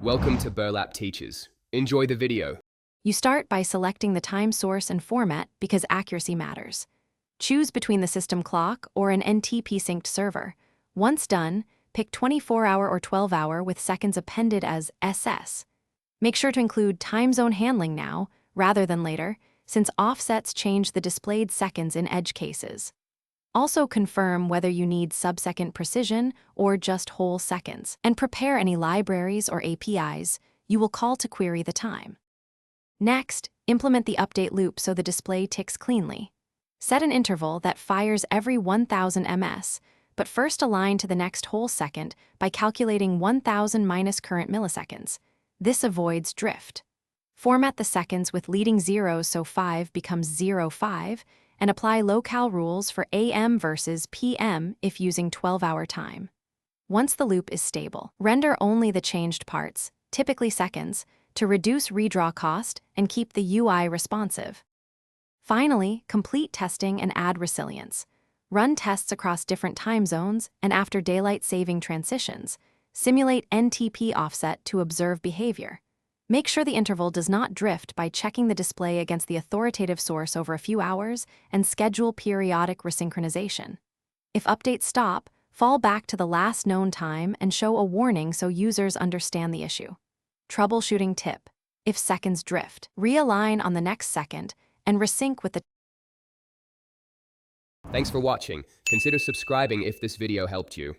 Welcome to Burlap Teachers. Enjoy the video. You start by selecting the time source and format because accuracy matters. Choose between the system clock or an NTP-synced server. Once done, pick 24-hour or 12-hour with seconds appended as SS. Make sure to include time zone handling now, rather than later, since offsets change the displayed seconds in edge cases. Also confirm whether you need sub-second precision or just whole seconds, and prepare any libraries or APIs you will call to query the time. Next, implement the update loop so the display ticks cleanly. Set an interval that fires every 1000 ms, but first align to the next whole second by calculating 1000 minus current milliseconds. This avoids drift. Format the seconds with leading zeros so 5 becomes 05, and apply locale rules for AM versus PM if using 12-hour time. Once the loop is stable, render only the changed parts, typically seconds, to reduce redraw cost and keep the UI responsive. Finally, complete testing and add resilience. Run tests across different time zones and after daylight saving transitions. Simulate NTP offset to observe behavior. Make sure the interval does not drift by checking the display against the authoritative source over a few hours and schedule periodic resynchronization. If updates stop, fall back to the last known time and show a warning so users understand the issue. Troubleshooting tip: if seconds drift, realign on the next second and resync with the. Thanks for watching. Consider subscribing if this video helped you.